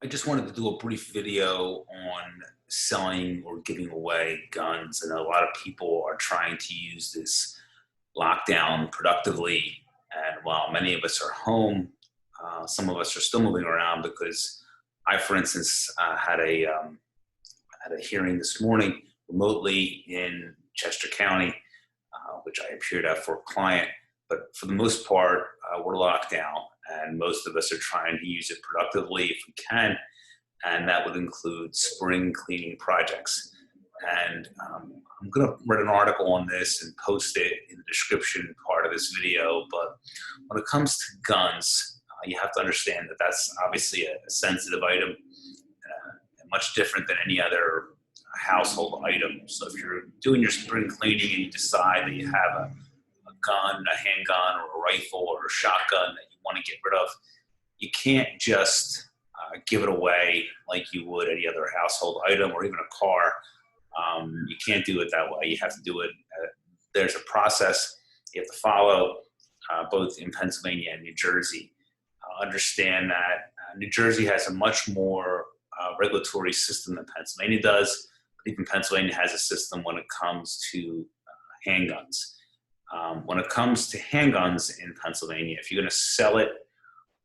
I just wanted to do a brief video on selling or giving away guns. And a lot of people are trying to use this lockdown productively. And while many of us are home, some of us are still moving around because I, for instance, had a hearing this morning remotely in Chester County, which I appeared at for a client. But for the most part, we're locked down, and most of us are trying to use it productively if we can, and that would include spring cleaning projects. And I'm going to write an article on this and post it in the description part of this video. But when it comes to guns, you have to understand that that's obviously a sensitive item, and much different than any other household item. So if you're doing your spring cleaning and you decide that you have a gun, a handgun, or a rifle, or a shotgun that you want to get rid of, you can't just give it away like you would any other household item or even a car. You can't do it that way. You have to do it. There's a process you have to follow, both in Pennsylvania and New Jersey. Understand that New Jersey has a much more regulatory system than Pennsylvania does. Even Pennsylvania has a system when it comes to handguns. When it comes to handguns in Pennsylvania, if you're going to sell it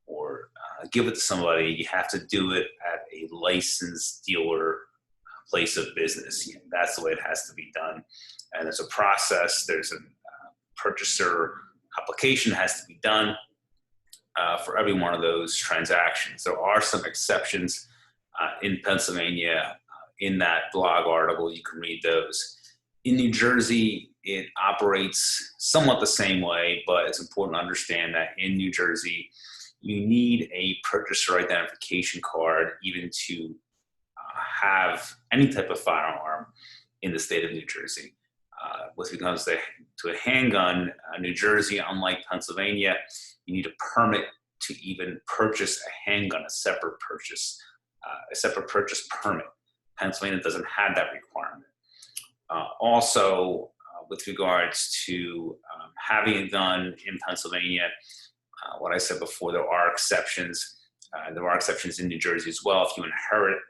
or give it to somebody, you have to do it at a licensed dealer place of business. That's the way it has to be done. And there's a process. There's a purchaser application has to be done for every one of those transactions. There are some exceptions in Pennsylvania. In that blog article, you can read those. In New Jersey, it operates somewhat the same way, but it's important to understand that in New Jersey, you need a purchaser identification card even to have any type of firearm in the state of New Jersey. With regards to a handgun, New Jersey, unlike Pennsylvania, you need a permit to even purchase a handgun, a separate purchase permit. Pennsylvania doesn't have that requirement. Also, with regards to having a gun in Pennsylvania, what I said before, there are exceptions. There are exceptions in New Jersey as well. If you inherit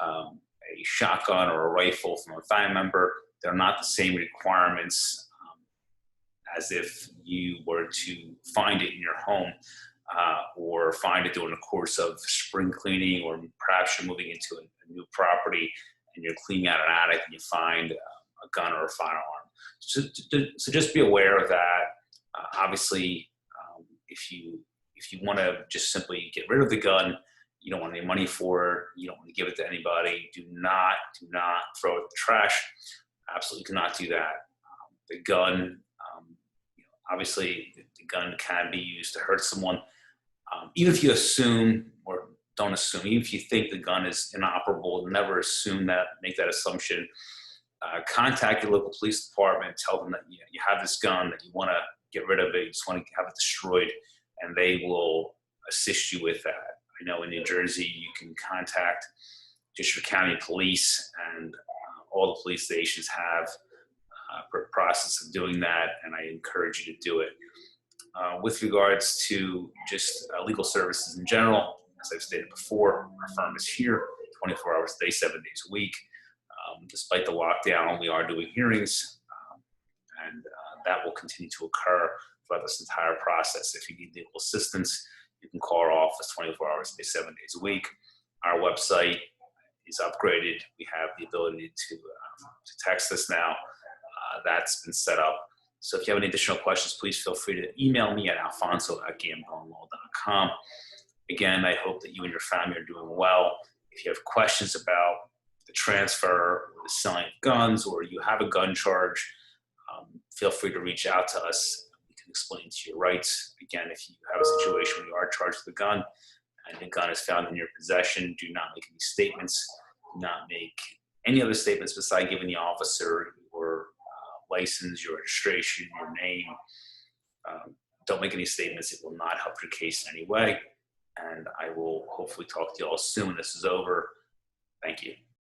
a shotgun or a rifle from a family member, they're not the same requirements as if you were to find it in your home or find it during the course of spring cleaning, or perhaps you're moving into a new property and you're cleaning out an attic and you find a gun or a firearm. So just be aware of that. Obviously, if you want to just simply get rid of the gun, you don't want any money for it, you don't want to give it to anybody, do not throw it in the trash. Absolutely cannot do that. The gun, obviously the gun can be used to hurt someone. Even if you assume or don't assume, even if you think the gun is inoperable, never assume that, make that assumption. Contact your local police department, tell them that you have this gun, that you want to get rid of it, you just want to have it destroyed, and they will assist you with that. I know in New Jersey, you can contact District County Police, and all the police stations have a process of doing that, and I encourage you to do it. With regards to just legal services in general, as I've stated before, our firm is here 24 hours a day, 7 days a week. Despite the lockdown, we are doing hearings, and that will continue to occur throughout this entire process. If you need legal assistance, you can call our office 24 hours a day, 7 days a week. Our website is upgraded. We have the ability to text us now. That's been set up. So if you have any additional questions, please feel free to email me at alfonso@gamblinglaw.com. Again, I hope that you and your family are doing well. If you have questions about the transfer or the selling of guns, or you have a gun charge, feel free to reach out to us. We can explain to you your rights. Again, if you have a situation where you are charged with a gun and the gun is found in your possession, do not make any statements. Do not make any other statements besides giving the officer your license, your registration, your name. Don't make any statements. It will not help your case in any way. And I will hopefully talk to you all soon when this is over. Thank you.